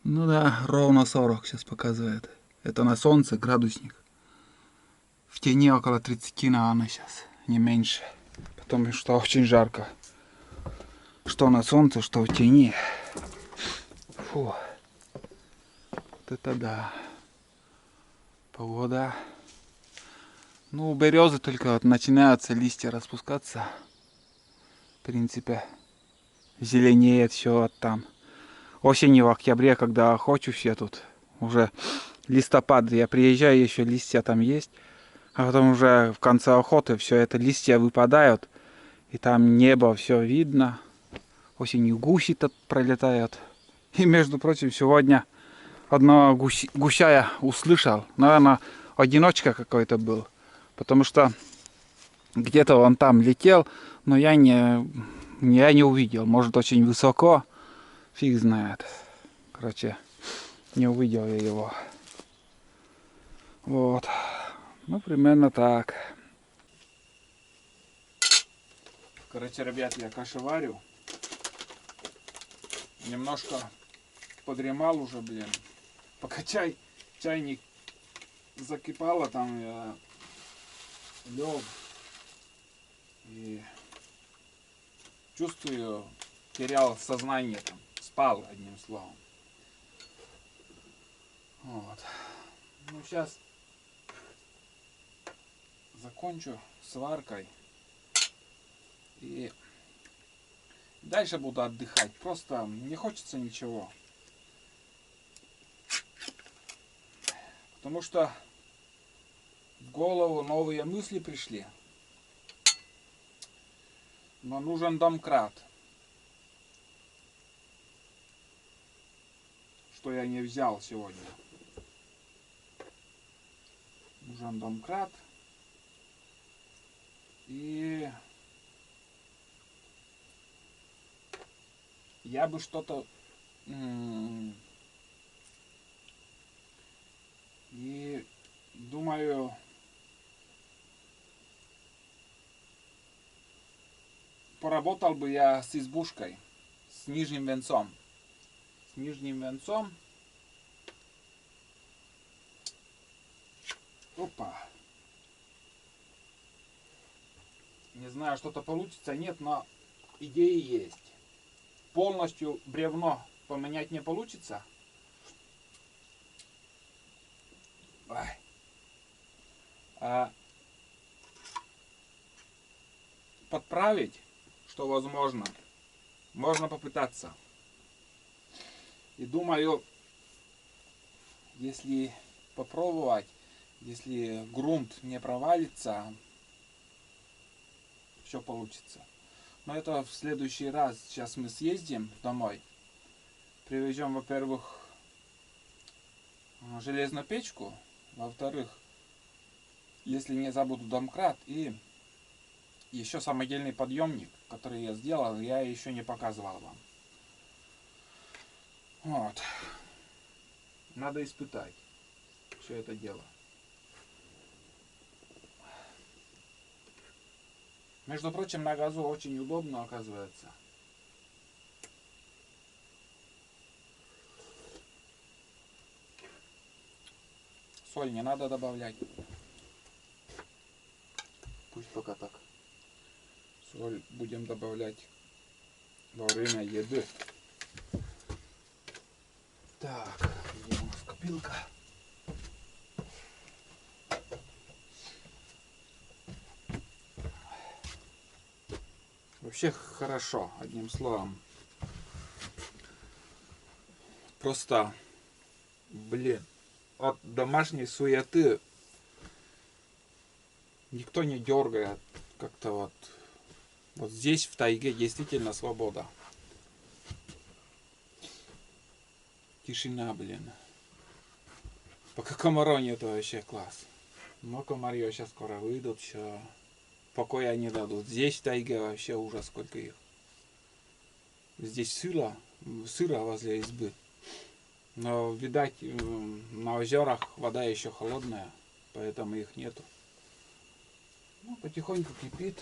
Ну да, ровно 40 сейчас показывает. Это на солнце градусник. В тени около 30, наверное, сейчас. Не меньше. Потому что очень жарко. Что на солнце, что в тени. Фу. Вот это да. Погода. Ну, у березы только вот начинаются листья распускаться. В принципе, зеленеет все вот там. Осенью, в октябре, когда охочу все тут, уже листопад, я приезжаю, еще листья там есть. А потом уже в конце охоты все это листья выпадают. И там небо все видно. Осенью гуси тут пролетают. И, между прочим, сегодня одного гуся я услышал. Наверное, одиночка какой-то был. Потому что где-то он там летел, но я не увидел. Может, очень высоко. Фиг знает. Короче, не увидел я его. Вот. Ну, примерно так. Короче, ребят, я кашу варю. Немножко подремал уже, блин. Пока чайник закипало, там я лег и чувствую, терял сознание там. Спал, одним словом. Вот. Ну, сейчас закончу с варкой. И дальше буду отдыхать. Просто не хочется ничего. Потому что в голову новые мысли пришли. Но нужен домкрат. Что я не взял сегодня. Нужен домкрат. И я бы что-то... И думаю... Поработал бы я с избушкой. С нижним венцом. С нижним венцом. Опа. Не знаю, что-то получится, нет, но идеи есть. Полностью бревно поменять не получится. Ай. А подправить, что возможно, можно попытаться. И думаю, если попробовать, если грунт не провалится, все получится. Но это в следующий раз. Сейчас мы съездим домой. Привезем, во-первых, железную печку. Во-вторых, если не забуду, домкрат. И еще самодельный подъемник, который я сделал, я еще не показывал вам. Вот. Надо испытать все это дело. Между прочим, на газу очень удобно, оказывается. Соль не надо добавлять. Пусть пока так. Соль будем добавлять во время еды. Так, где у нас копилка? Вообще хорошо, одним словом. Просто, блин, от домашней суеты никто не дергает. Как-то вот здесь в тайге действительно свобода. Тишина, блин. Пока комаров нет, вообще класс. Но комары сейчас скоро выйдут, все. Покоя не дадут. Здесь в тайге вообще ужас, сколько их. Здесь сыро возле избы. Но, видать, на озерах вода еще холодная, поэтому их нету. Ну, потихоньку кипит.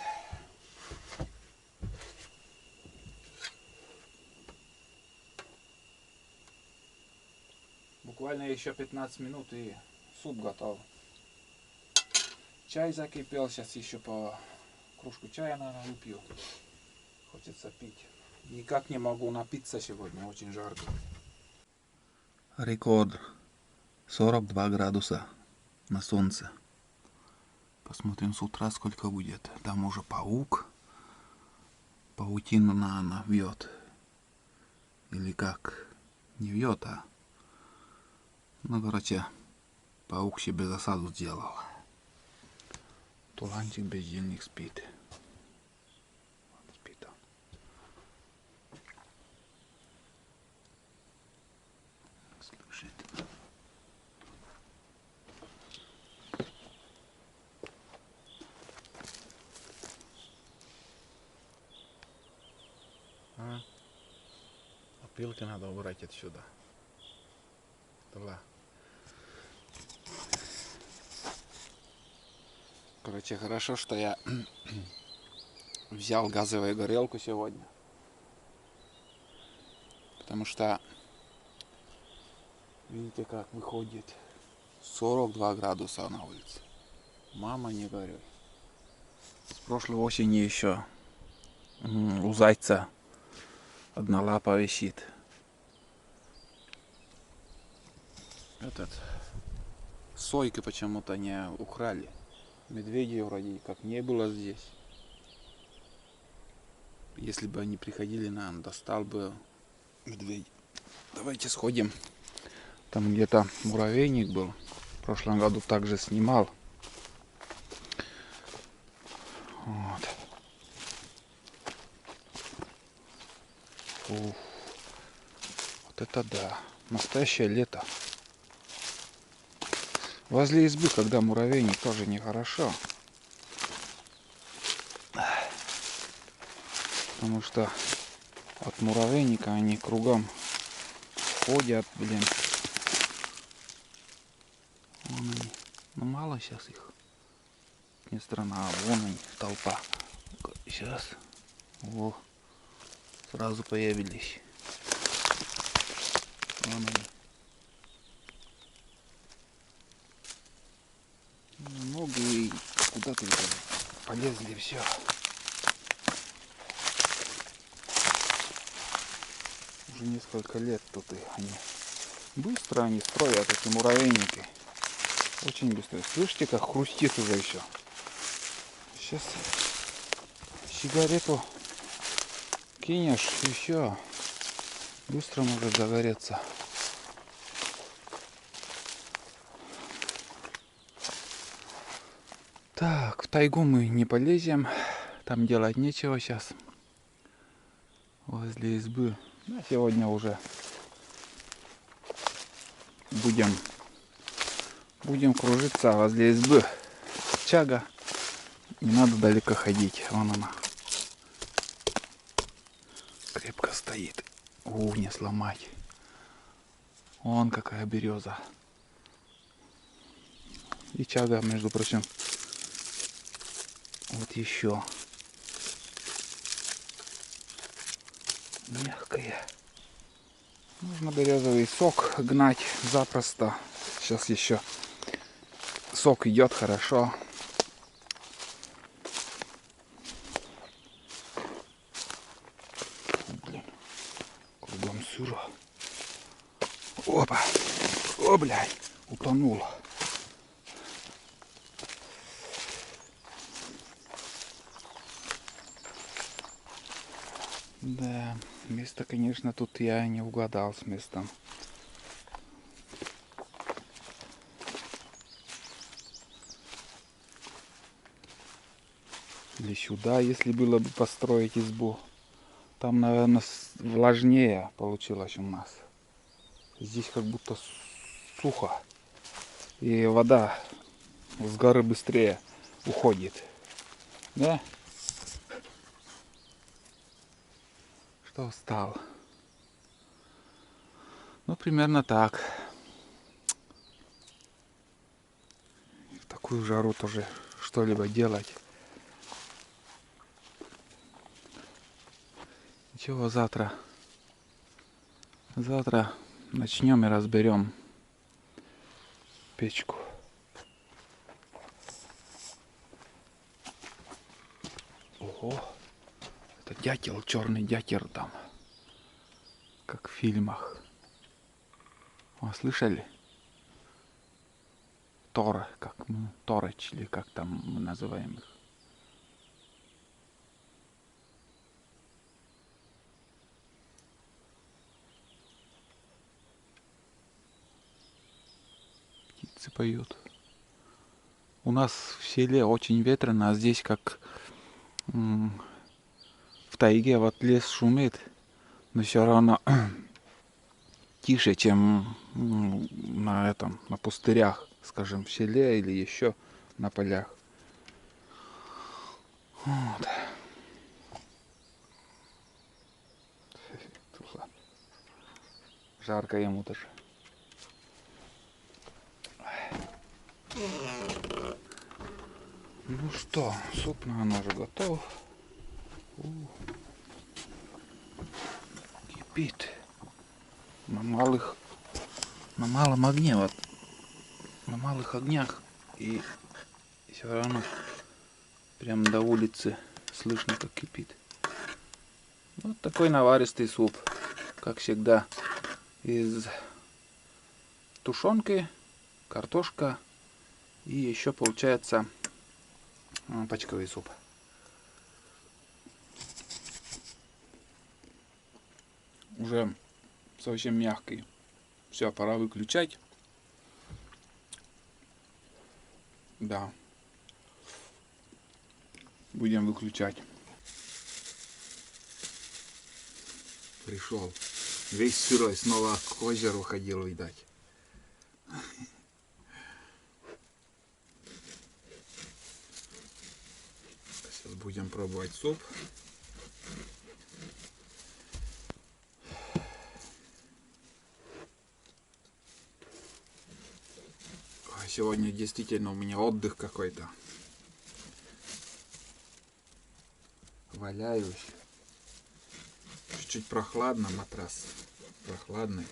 Буквально еще 15 минут и суп готов. Чай закипел, сейчас еще по кружку чая, наверное, выпью. Хочется пить. Никак не могу напиться сегодня, очень жарко. Рекорд 42 градуса на солнце. Посмотрим с утра, сколько будет. Там уже паук. Паутину она вьет. Или как? Не вьет, а... Ну, короче, паук себе засаду сделал. Туланчик бездельник спит. Спит он. Слушает. Опилки надо убрать отсюда. Туда. Короче, хорошо, что я взял газовую горелку сегодня. Потому что, видите, как выходит 42 градуса на улице. Мама, не горюй. С прошлой осени еще у зайца одна лапа висит. Этот сойки почему-то не украли. Медведей вроде как не было здесь. Если бы они приходили, нам достал бы медведь. Давайте сходим. Там где-то муравейник был. В прошлом году также снимал. Вот. Ух. Вот это да. Настоящее лето. Возле избы, когда муравейник, тоже нехорошо. Потому что от муравейника они кругом ходят, блин. Вон они. Ну мало сейчас их. Не страна, а вон они, толпа. Сейчас. О, сразу появились. Вон они. Много и куда только полезли, все. Уже несколько лет тут и они. Быстро они строят эти муравейники. Очень быстро. Слышите, как хрустит уже еще. Сейчас сигарету кинешь и все. Быстро может загореться. Так, в тайгу мы не полезем. Там делать нечего сейчас. Возле избы. А сегодня уже будем кружиться возле избы. Чага. Не надо далеко ходить. Вон она. Крепко стоит. Не сломать. Вон какая береза. И чага, между прочим. Вот еще. Мягкая. Можно березовый сок гнать запросто. Сейчас еще сок идет хорошо. Блин, кругом сыро. Опа! О, блядь, утонул. Да, место, конечно, тут я не угадал с местом. Или сюда, если было бы построить избу. Там, наверное, влажнее получилось у нас. Здесь как будто сухо. И вода с горы быстрее уходит. Да? Что встал? Ну, примерно так. В такую жару тоже что-либо делать. Ничего, завтра начнем и разберем печку. Ого, это дятел, черный дятел там, как в фильмах. О, слышали? Тор, как мы, торыч, или как там мы называем их. Птицы поют. У нас в селе очень ветрено, а здесь как в тайге, вот лес шумит, но все равно тише, чем на этом, на пустырях, скажем, в селе или еще на полях. Вот. Жарко ему тоже. Ну что, суп на нож готов. Кипит. На малом огне, вот на малых огнях, и все равно прям до улицы слышно, как кипит. Вот такой наваристый суп, как всегда, из тушенки, картошка и еще получается почковый суп. Уже совсем мягкий. Все, пора выключать. Да. Будем выключать. Пришел. Весь сырой, снова к озеру ходил, видать. Сейчас будем пробовать суп. Сегодня действительно у меня отдых какой-то. Валяюсь. Чуть-чуть прохладно, матрас прохладный.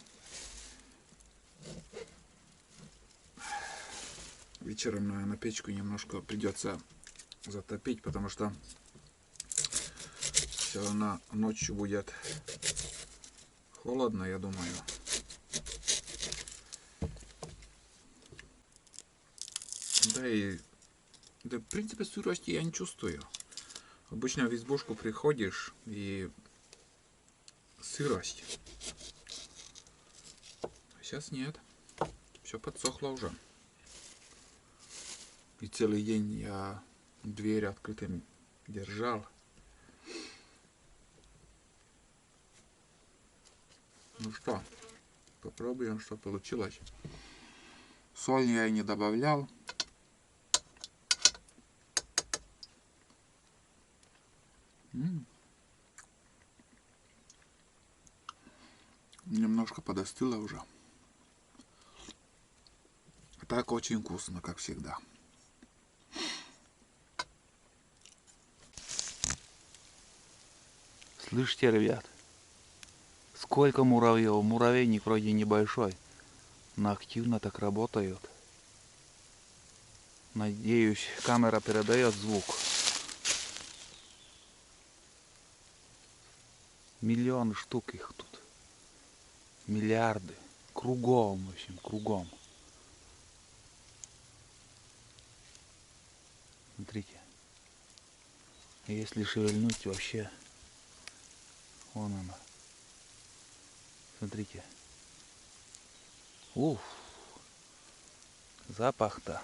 Вечером, наверное, печку немножко придется затопить, потому что все равно ночью будет холодно, я думаю. Да, в принципе, сырости я не чувствую. Обычно в избушку приходишь и сырость. Сейчас нет. Все подсохло уже. И целый день я дверь открытыми держал. Ну что, попробуем, что получилось. Соль я и не добавлял. Немножко подостыло уже. Так очень вкусно, как всегда. Слышите, ребят? Сколько муравьев? Муравейник вроде небольшой, но активно так работают. Надеюсь, камера передает звук. Миллионы штук их тут. Миллиарды. Кругом, в общем, кругом. Смотрите. Если шевельнуть, вообще... Вон она. Смотрите. Уф. Запах-то.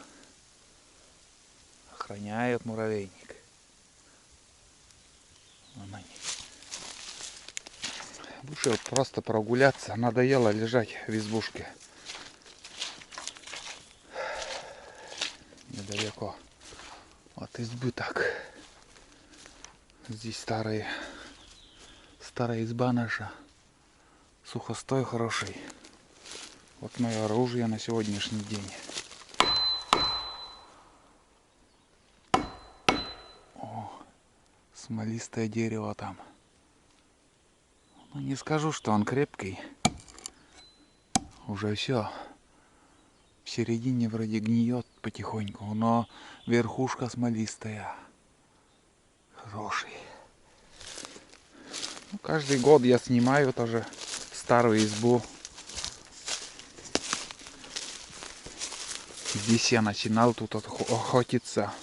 Охраняет муравейник. Вон они. Вышел просто прогуляться. Надоело лежать в избушке. Недалеко от избы так. Здесь старая изба наша. Сухостой хороший. Вот мое оружие на сегодняшний день. О, смолистое дерево там. Ну, не скажу, что он крепкий. Уже все В середине вроде гниет потихоньку, но верхушка смолистая. Хороший. Ну, каждый год я снимаю тоже старую избу. Здесь я начинал тут охотиться.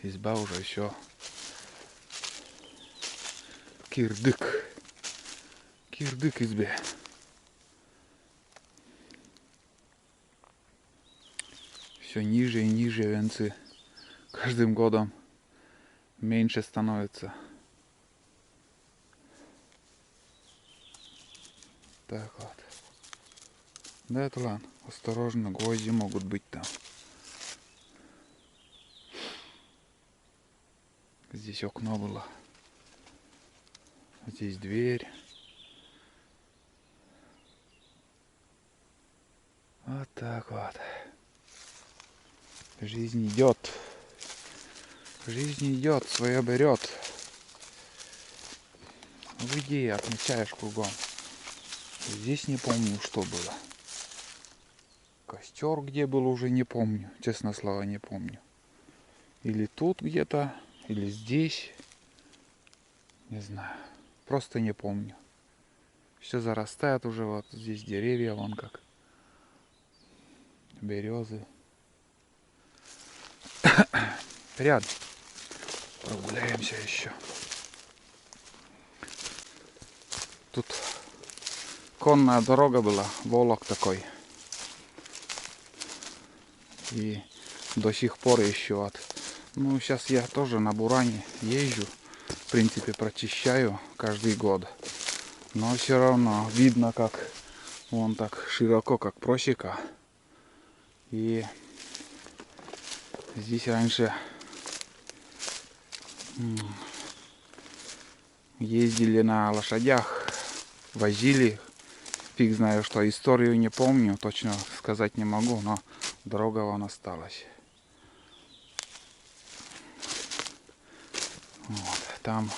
Изба уже все. Кирдык. Кирдык избе. Все ниже и ниже венцы. Каждым годом меньше становится. Так вот. Да, это ладно. Осторожно, гвозди могут быть там. Здесь окно было. Здесь дверь. Вот так вот. Жизнь идет. Жизнь идет, свое берет. В идее отмечаешь кругом. Здесь не помню, что было. Костер где был, уже не помню. Честно слово, не помню. Или тут где-то, или здесь. Не знаю. Просто не помню. Все зарастает уже. Вот здесь деревья, вон как. Березы. Рядом. Прогуляемся еще. Тут конная дорога была, волок такой. И до сих пор еще от... Ну, сейчас я тоже на буране езжу. В принципе, прочищаю каждый год. Но все равно видно, как вон так широко, как просека. И здесь раньше ездили на лошадях, возили. Фиг знаю, что историю не помню, точно сказать не могу, но дорога вон осталась. Вот, там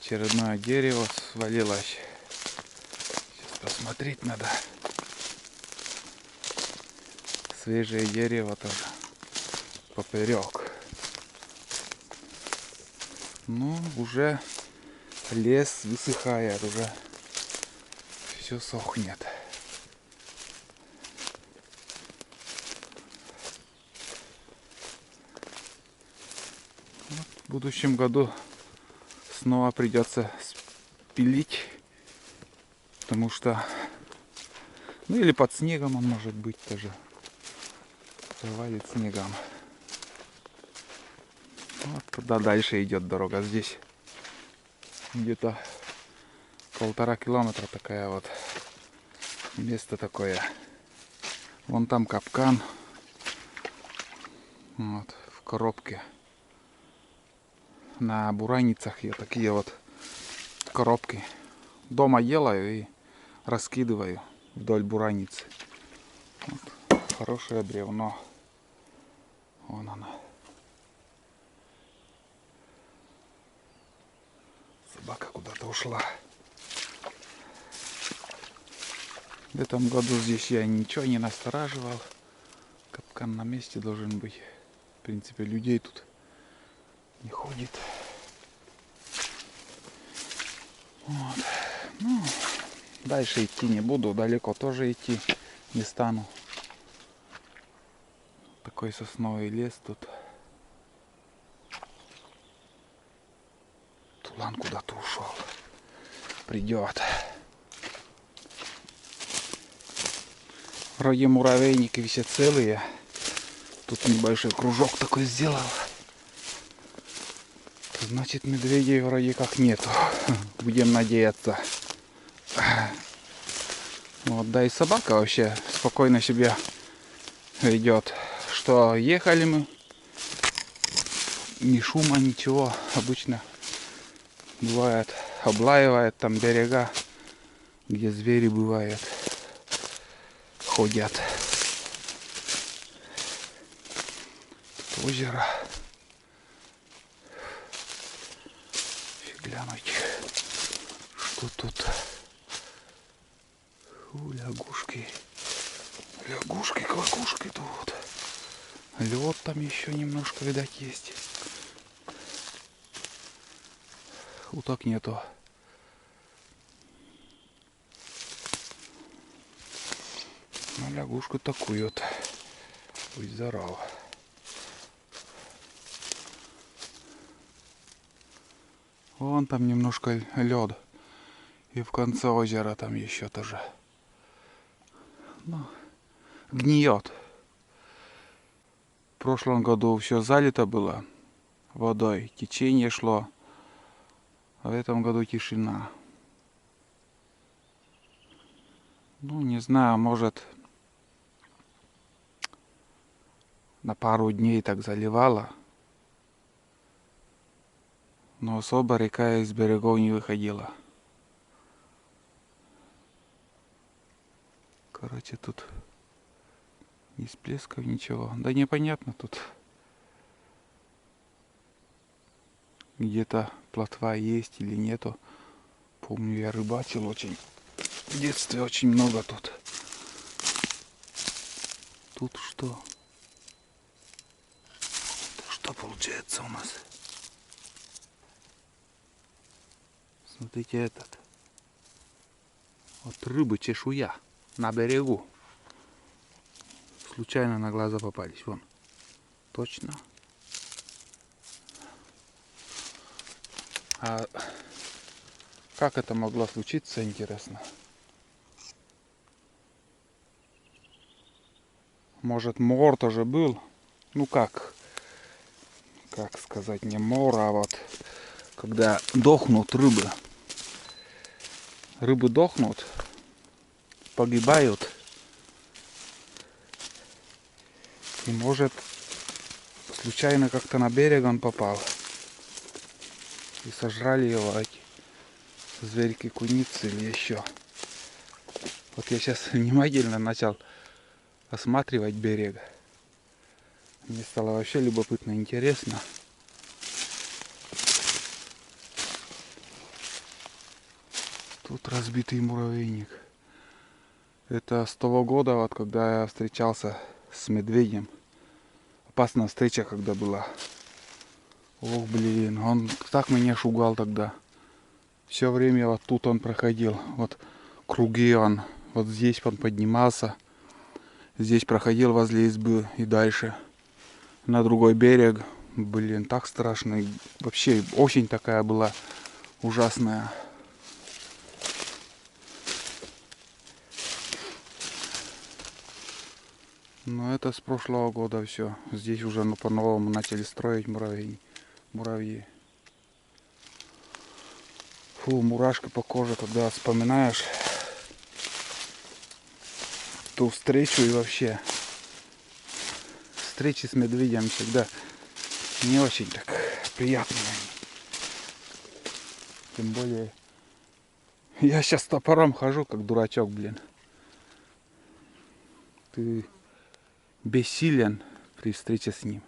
очередное дерево свалилось. Сейчас посмотреть надо. Свежее дерево тоже поперек. Ну, уже лес высыхает, уже все сохнет. Вот в будущем году снова придется спилить, потому что, ну или под снегом он может быть тоже, завалит снегом. Вот туда дальше идет дорога. Здесь где-то 1,5 километра такая вот место такое. Вон там капкан. Вот в коробке. На бураницах я такие вот коробки дома делаю и раскидываю вдоль бураницы. Вот, хорошее бревно. Вон оно. Собака куда-то ушла. В этом году здесь я ничего не настораживал. Капкан на месте должен быть. В принципе, людей тут не ходит. Вот. Ну, дальше идти не буду. Далеко тоже идти не стану. Такой сосновый лес тут. Тулан куда-то ушел. Придет. Вроде муравейники все целые. Тут небольшой кружок такой сделал. Значит, медведей вроде как нету. Будем надеяться. Вот, да и собака вообще спокойно себя ведет. Что ехали мы. Ни шума, ничего. Обычно бывает, облаивает там берега, где звери бывают. Ходят. Тут озеро. Глянуть, что тут. Фу, лягушки. Лягушки, квакушки тут. Лед там еще немножко, видать, есть. Уток нету. Ну, лягушку такую-то. Будь здоров. Вон там немножко лед. И в конце озера там еще тоже. Ну, гниет. В прошлом году все залито было водой. Течение шло. А в этом году тишина. Ну, не знаю, может, на пару дней так заливало. Но особо река из берегов не выходила. Короче, тут ни всплесков, ничего. Да непонятно тут. Где-то плотва есть или нету. Помню, я рыбачил очень. В детстве очень много тут. Тут что? Что получается у нас? Смотрите этот. Вот рыбы чешуя на берегу. Случайно на глаза попались. Вон. Точно. А как это могло случиться, интересно? Может, мор тоже был? Ну как сказать, не мор, а вот когда дохнут рыбы. Рыбы дохнут, погибают. И может случайно как-то на берег он попал. И сожрали его эти зверьки, куницы или еще. Вот я сейчас внимательно начал осматривать берег. Мне стало вообще любопытно, интересно. Тут разбитый муравейник. Это с того года, вот когда я встречался с медведем. Опасная встреча, когда была. Ох, блин, он так меня шугал тогда. Все время вот тут он проходил. Вот круги он. Вот здесь он поднимался. Здесь проходил возле избы и дальше. На другой берег. Блин, так страшно. И вообще очень такая была ужасная. Но это с прошлого года все. Здесь уже по-новому начали строить муравьи. Фу, мурашка по коже, когда вспоминаешь ту встречу и вообще встречи с медведем всегда не очень так приятные. Тем более я сейчас топором хожу, как дурачок, блин. Ты бессилен при встрече с ним.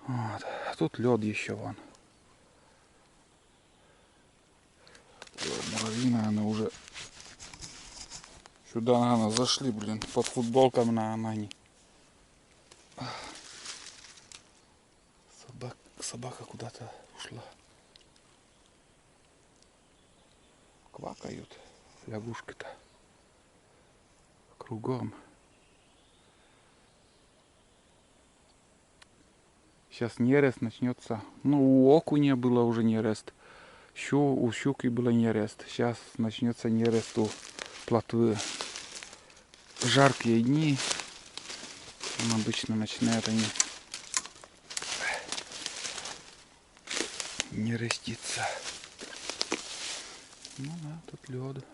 Вот. А тут лед еще вон. Муравьи, наверное, уже сюда, наверное, зашли, блин. Под футболком, наверное, они. Собака куда-то ушла. Квакают лягушки-то. Кругом. Сейчас нерест начнется. Ну, у окуня было уже нерест. У щуки было нерест. Сейчас начнется нерест у плотвы. Жаркие дни. Он обычно начинают они нереститься. Ну да, тут лед.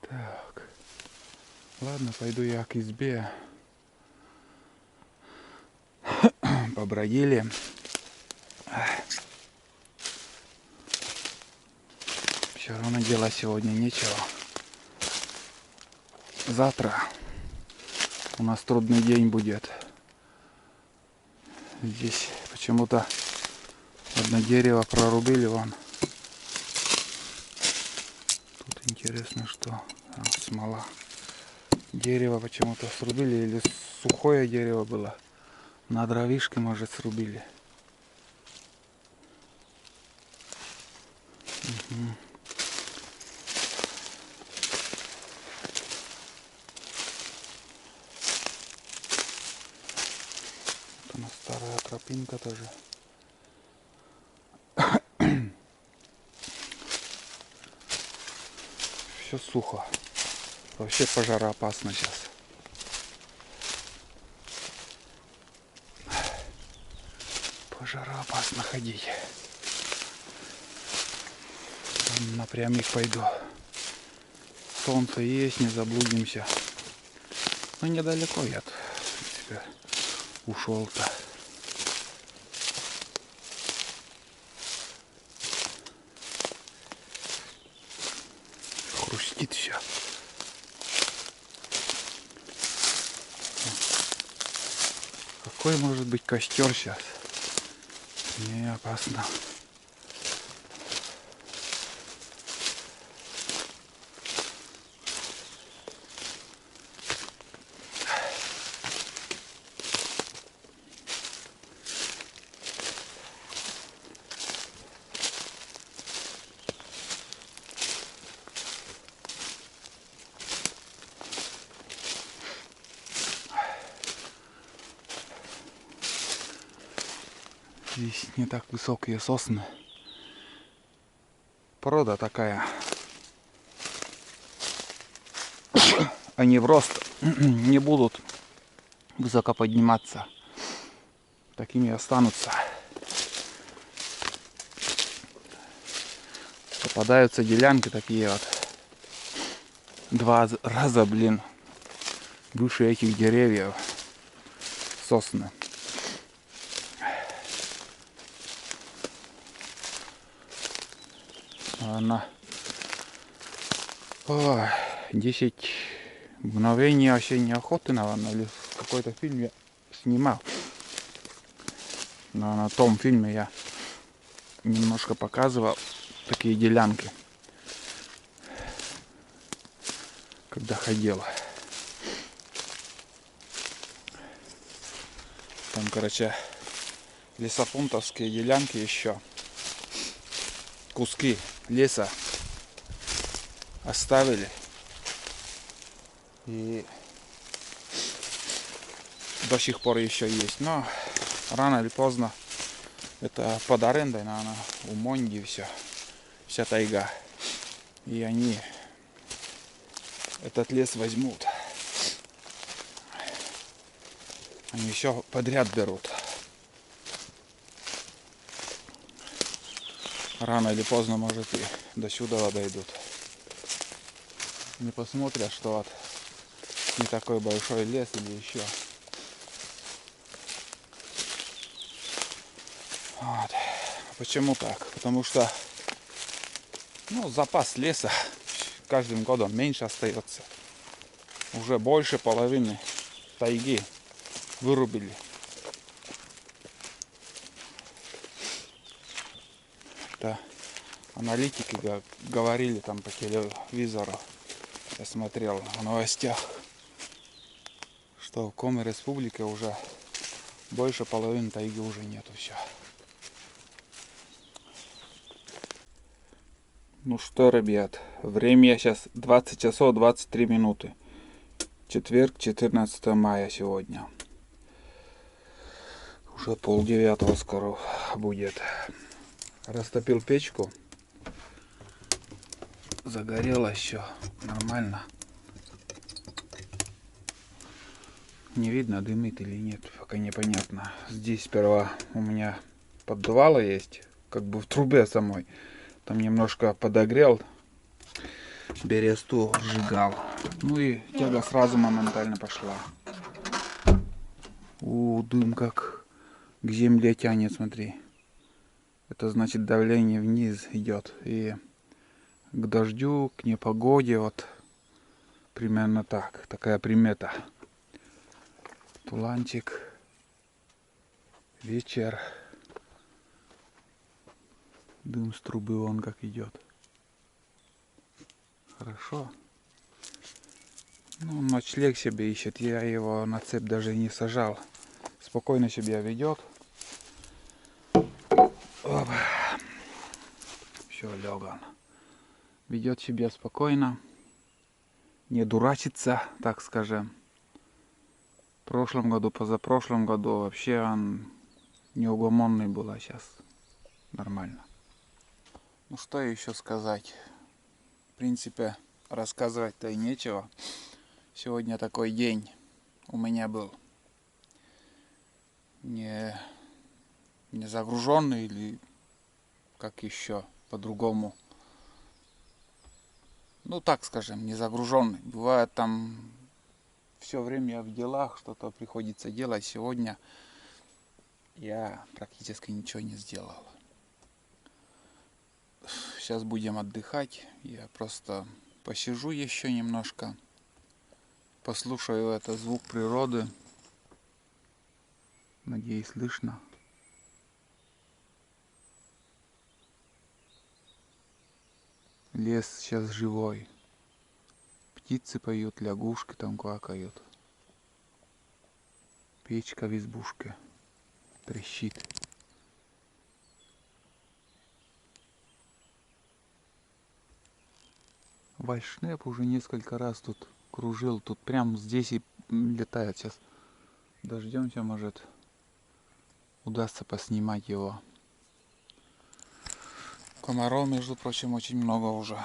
Так. Ладно, пойду я к избе. Побродили. Все равно делать сегодня нечего. Завтра У нас трудный день будет. Здесь почему-то одно дерево прорубили вон. Тут интересно, что смола. Дерево почему-то срубили, или сухое дерево было. На дровишке, может, срубили. Угу. Вот она, старая тропинка тоже. Все сухо. Вообще пожароопасно сейчас. Пожароопасно ходить. Там напрямик пойду. Солнце есть, не заблудимся. Но недалеко я, в принципе, ушел-то. Хрустит все. Какой может быть костер сейчас? Не опасно. Здесь не так высокие сосны. Порода такая. Они в рост не будут высоко подниматься. Такими останутся. Попадаются делянки такие вот. 2 раза, блин, выше этих деревьев. Сосны. Она 10 мгновений осенней охоты, наверное, или в какой-то фильм я снимал. Но на том фильме я немножко показывал такие делянки, когда ходил. Там, короче, лесопунктовские делянки еще. Куски леса оставили. И до сих пор еще есть. Но рано или поздно это под арендой, наверное, у Монди все. Вся тайга. И они этот лес возьмут. Они еще подряд берут. Рано или поздно, может, и до сюда дойдут. Не посмотрят, что вот не такой большой лес или еще. Вот. Почему так? Потому что запас леса каждым годом меньше остается. Уже больше половины тайги вырубили. Это аналитики говорили там по телевизору. Я смотрел в новостях, что в Коми Республике уже больше половины тайги уже нету все. Ну что, ребят, время сейчас 20 часов 23 минуты. Четверг, 14 мая сегодня. Уже 8:30 скоро будет. Растопил печку. Загорело еще нормально. Не видно, дымит или нет, пока непонятно. Здесь сперва у меня поддувало есть, как бы в трубе самой. Там немножко подогрел, бересту сжигал. Ну и тяга сразу моментально пошла. Дым как к земле тянет, смотри. Это значит, давление вниз идет. И к дождю, к непогоде, вот примерно так. Такая примета. Туланчик. Вечер. Дым с трубы вон как идет. Хорошо. Ну, ночлег себе ищет. Я его на цепь даже и не сажал. Спокойно себя ведет. Все, лег он. Ведет себя спокойно. Не дурачится, так скажем. В прошлом году, позапрошлом году вообще он неугомонный был, а сейчас нормально. Ну что еще сказать? В принципе, рассказывать-то и нечего. Сегодня такой день у меня был. Не загруженный или как еще по-другому. Ну так скажем, не загруженный. Бывает там все время в делах, что-то приходится делать. Сегодня я практически ничего не сделал. Сейчас будем отдыхать. Я просто посижу еще немножко. Послушаю это звук природы. Надеюсь, слышно. Лес сейчас живой. Птицы поют, лягушки там квакают. Печка в избушке трещит. Вальшнеп уже несколько раз тут кружил. Тут прям здесь и летает сейчас. Дождемся, может, удастся поснимать его. Комаров, между прочим, очень много уже.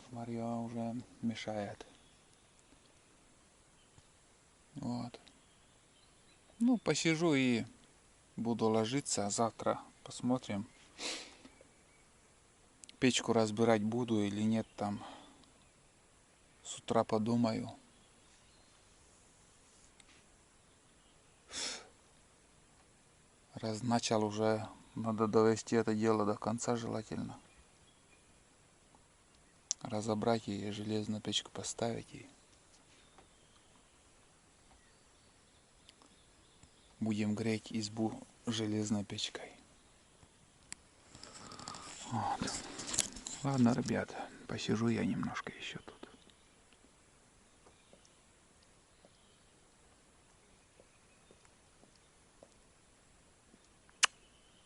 Комарья уже мешает. Вот. Ну, посижу и буду ложиться. Завтра посмотрим. Печку разбирать буду или нет там. С утра подумаю. Раз начал уже, надо довести это дело до конца желательно. Разобрать и железную печку поставить. И будем греть избу железной печкой. Вот. Ладно, ребят, посижу я немножко еще тут.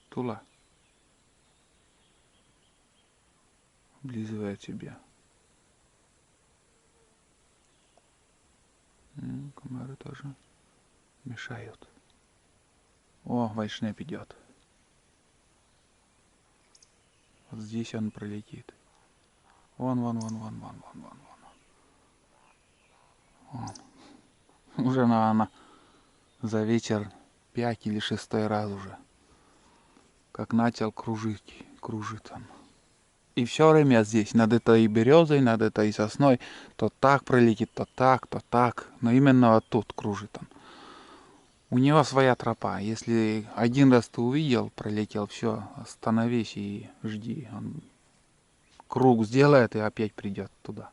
Тула. Облизывает тебя. Комары тоже мешают. О, вальшнеп идет. Вот здесь он пролетит. Вон. Уже, наверное, за вечер 5 или 6 раз уже. Как начал кружить, кружит он. И все время здесь, над этой березой, над этой сосной, то так пролетит, то так. Но именно вот тут кружит он. У него своя тропа. Если один раз ты увидел, пролетел, все, остановись и жди. Он круг сделает и опять придет туда.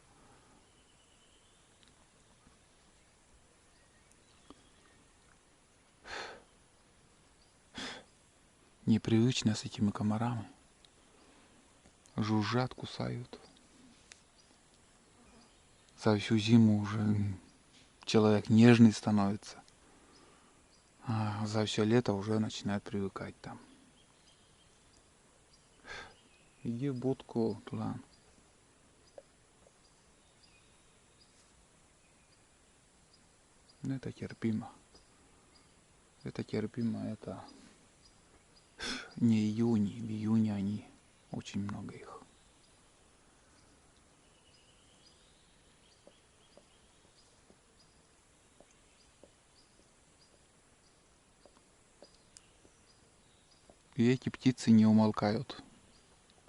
Непривычно с этими комарами. Жужжат, кусают. За всю зиму уже человек нежный становится. А за все лето уже начинает привыкать там. Иди в будку, Тулан. Это терпимо. Это терпимо, это не июнь, в июне они, очень много их. И эти птицы не умолкают.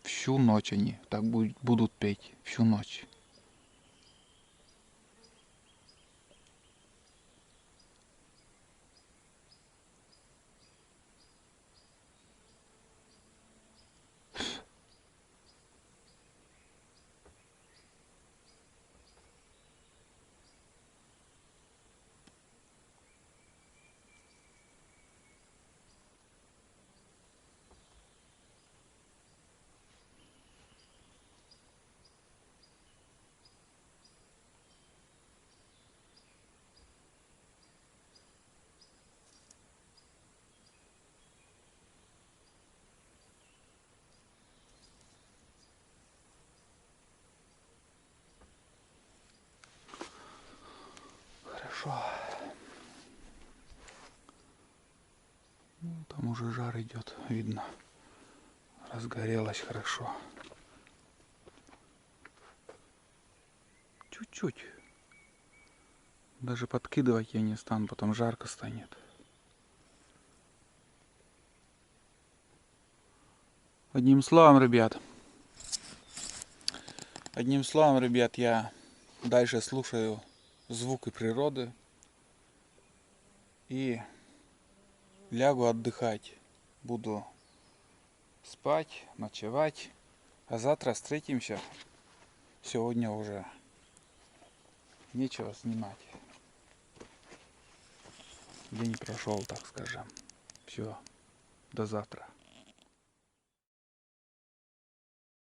Всю ночь они так будут петь, всю ночь. хорошо. Ну, там уже жар идет, видно. Разгорелось хорошо. Чуть-чуть. Даже подкидывать я не стану, потом жарко станет. Одним словом, ребят, я дальше слушаю звуки природы и лягу отдыхать. Буду спать, ночевать, а завтра встретимся. Сегодня уже нечего снимать. День прошел, так скажем. Все, до завтра.